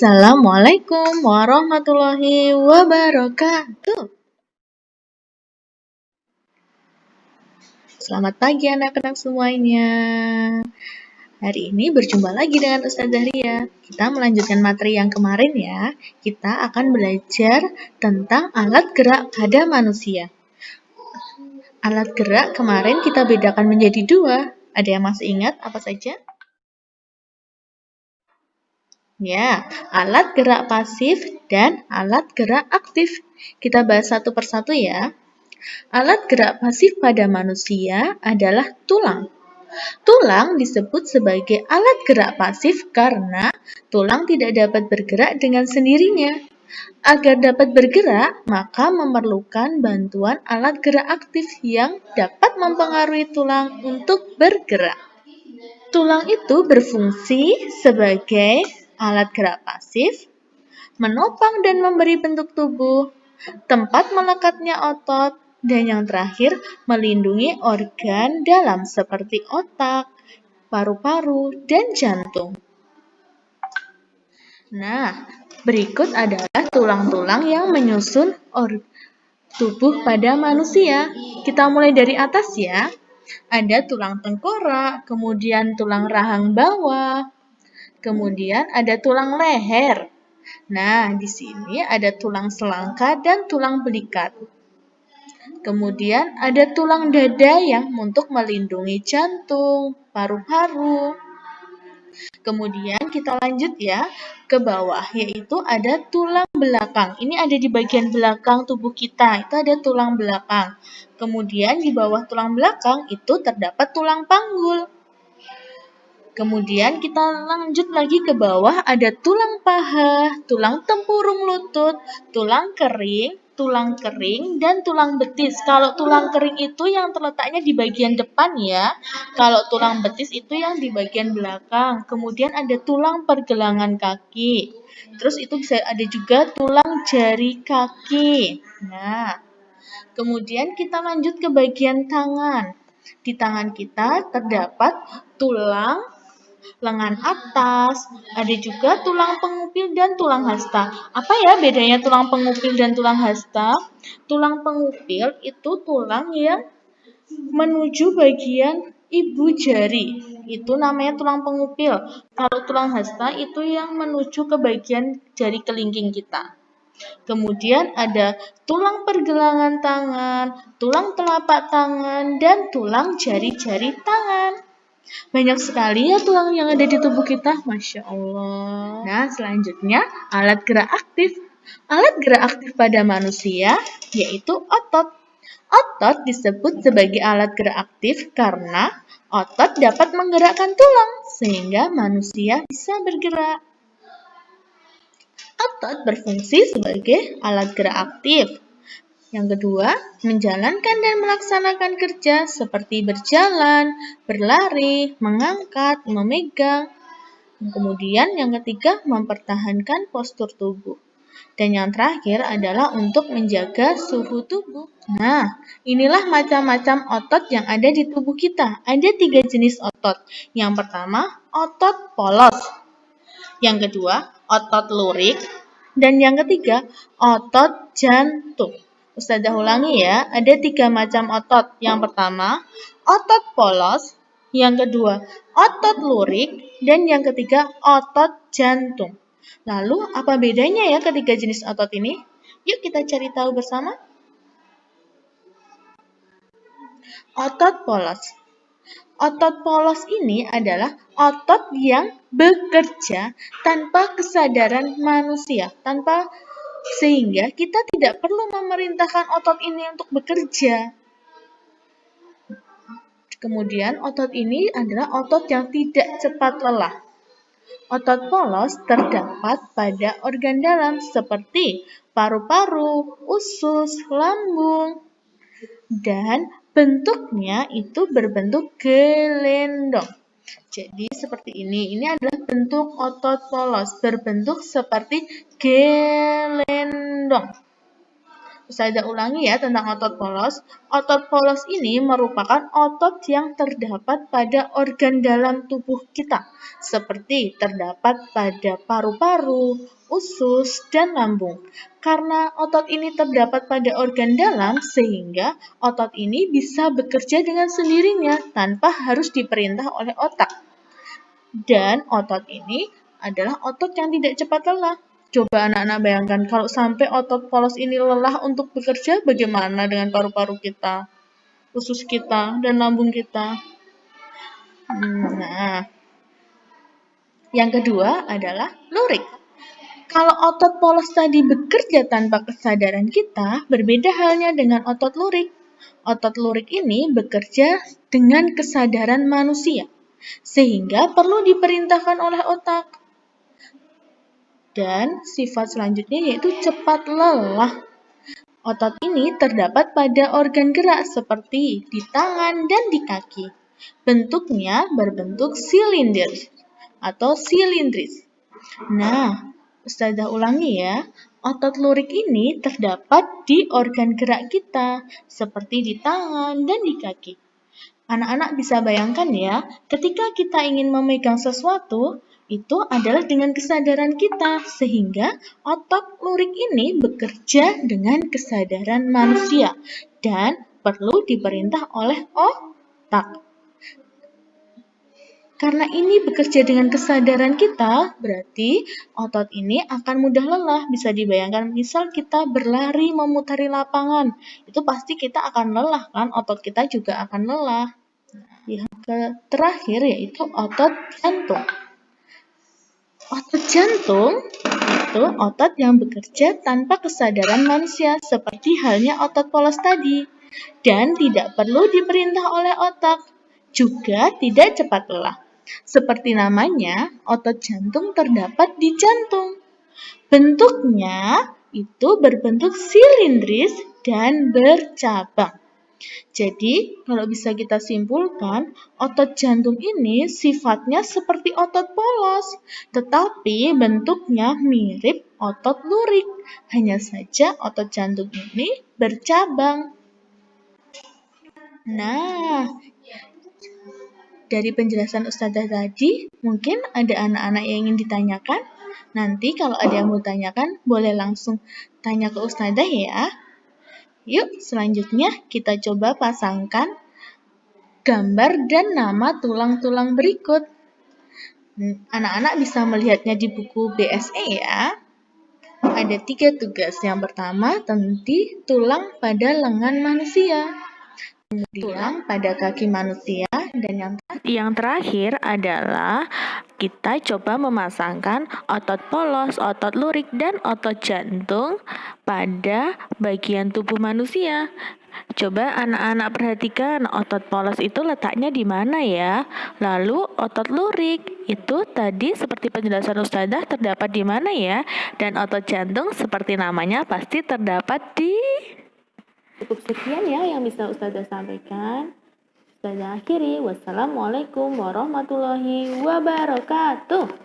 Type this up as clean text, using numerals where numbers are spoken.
Assalamualaikum warahmatullahi wabarakatuh. Selamat pagi anak-anak semuanya. Hari ini berjumpa lagi dengan Ustazah Ria. Kita melanjutkan materi yang kemarin ya. Kita akan belajar tentang alat gerak pada manusia. Alat gerak kemarin kita bedakan menjadi dua. Ada yang masih ingat apa saja? Ya, alat gerak pasif dan alat gerak aktif. Kita bahas satu persatu ya. Alat gerak pasif pada manusia adalah tulang. Tulang disebut sebagai alat gerak pasif karena tulang tidak dapat bergerak dengan sendirinya. Agar dapat bergerak, maka memerlukan bantuan alat gerak aktif yang dapat mempengaruhi tulang untuk bergerak. Tulang itu berfungsi sebagai alat gerak pasif, menopang dan memberi bentuk tubuh, tempat melekatnya otot, dan yang terakhir melindungi organ dalam seperti otak, paru-paru, dan jantung. Nah, berikut adalah tulang-tulang yang menyusun tubuh pada manusia. Kita mulai dari atas ya. Ada tulang tengkorak, kemudian tulang rahang bawah, kemudian ada tulang leher. Nah, di sini ada tulang selangka dan tulang belikat. Kemudian ada tulang dada yang untuk melindungi jantung, paru-paru. Kemudian kita lanjut ya ke bawah, yaitu ada tulang belakang. Ini ada di bagian belakang tubuh kita, itu ada tulang belakang. Kemudian di bawah tulang belakang itu terdapat tulang panggul. Kemudian kita lanjut lagi ke bawah, ada tulang paha, tulang tempurung lutut, tulang kering, dan tulang betis. Kalau tulang kering itu yang terletaknya di bagian depan ya. Kalau tulang betis itu yang di bagian belakang. Kemudian ada tulang pergelangan kaki. Terus itu bisa ada juga tulang jari kaki. Nah, kemudian kita lanjut ke bagian tangan. Di tangan kita terdapat tulang lengan atas, ada juga tulang pengupil dan tulang hasta. Apa ya bedanya tulang pengupil dan tulang hasta? Tulang pengupil itu tulang yang menuju bagian ibu jari. Itu namanya tulang pengupil. Kalau tulang hasta itu yang menuju ke bagian jari kelingking kita. Kemudian ada tulang pergelangan tangan, tulang telapak tangan, dan tulang jari-jari tangan. Banyak sekali ya tulang yang ada di tubuh kita, Masya Allah. Nah, selanjutnya alat gerak aktif. Alat gerak aktif pada manusia yaitu otot. Otot disebut sebagai alat gerak aktif karena otot dapat menggerakkan tulang sehingga manusia bisa bergerak. Otot berfungsi sebagai alat gerak aktif. Yang kedua, menjalankan dan melaksanakan kerja seperti berjalan, berlari, mengangkat, memegang. Kemudian yang ketiga, mempertahankan postur tubuh. Dan yang terakhir adalah untuk menjaga suhu tubuh. Nah, inilah macam-macam otot yang ada di tubuh kita. Ada 3 jenis otot. Yang pertama, otot polos. Yang kedua, otot lurik. Dan yang ketiga, otot jantung. Ustazah ulangi ya, ada 3 macam otot. Yang pertama, otot polos. Yang kedua, otot lurik. Dan yang ketiga, otot jantung. Lalu, apa bedanya ya ketiga jenis otot ini? Yuk kita cari tahu bersama. Otot polos. Otot polos ini adalah otot yang bekerja tanpa kesadaran manusia, sehingga kita tidak perlu memerintahkan otot ini untuk bekerja. Kemudian otot ini adalah otot yang tidak cepat lelah. Otot polos terdapat pada organ dalam seperti paru-paru, usus, lambung, dan bentuknya itu berbentuk gelendong. Jadi seperti ini. Ini adalah bentuk otot polos, berbentuk seperti gelendong. Ustazah ulangi ya tentang otot polos. Otot polos ini merupakan otot yang terdapat pada organ dalam tubuh kita, seperti terdapat pada paru-paru, usus, dan lambung. Karena otot ini terdapat pada organ dalam, sehingga otot ini bisa bekerja dengan sendirinya tanpa harus diperintah oleh otak. Dan otot ini adalah otot yang tidak cepat lelah. Coba anak-anak bayangkan kalau sampai otot polos ini lelah untuk bekerja, bagaimana dengan paru-paru kita, usus kita, dan lambung kita? Nah, yang kedua adalah lurik. Kalau otot polos tadi bekerja tanpa kesadaran kita, berbeda halnya dengan otot lurik. Otot lurik ini bekerja dengan kesadaran manusia, sehingga perlu diperintahkan oleh otak. Dan sifat selanjutnya yaitu cepat lelah. Otot ini terdapat pada organ gerak seperti di tangan dan di kaki. Bentuknya berbentuk silinder atau silindris. Nah, Ustazah ulangi ya. Otot lurik ini terdapat di organ gerak kita seperti di tangan dan di kaki. Anak-anak bisa bayangkan ya, ketika kita ingin memegang sesuatu, itu adalah dengan kesadaran kita, sehingga otot lurik ini bekerja dengan kesadaran manusia dan perlu diperintah oleh otak. Karena ini bekerja dengan kesadaran kita, berarti otot ini akan mudah lelah. Bisa dibayangkan, misal kita berlari memutari lapangan, itu pasti kita akan lelah kan, otot kita juga akan lelah. Yang terakhir yaitu otot jantung. Otot jantung itu otot yang bekerja tanpa kesadaran manusia, seperti halnya otot polos tadi, dan tidak perlu diperintah oleh otak, juga tidak cepat lelah. Seperti namanya, otot jantung terdapat di jantung. Bentuknya itu berbentuk silindris dan bercabang. Jadi, kalau bisa kita simpulkan, otot jantung ini sifatnya seperti otot polos, tetapi bentuknya mirip otot lurik. Hanya saja otot jantung ini bercabang. Nah, dari penjelasan Ustazah tadi, mungkin ada anak-anak yang ingin ditanyakan. Nanti kalau ada yang mau tanyakan, boleh langsung tanya ke Ustazah ya. Yuk, selanjutnya kita coba pasangkan gambar dan nama tulang-tulang berikut. Anak-anak bisa melihatnya di buku BSE ya. Ada 3 tugas. Yang pertama, tentu tulang pada lengan manusia. Tulang pada kaki manusia, dan yang terakhir adalah kita coba memasangkan otot polos, otot lurik, dan otot jantung pada bagian tubuh manusia. Coba anak-anak perhatikan otot polos itu letaknya di mana ya? Lalu otot lurik itu tadi seperti penjelasan Ustazah terdapat di mana ya? Dan otot jantung seperti namanya pasti terdapat di... Cukup sekian ya yang bisa Ustazah sampaikan. Ustazah akhiri. Wassalamualaikum warahmatullahi wabarakatuh.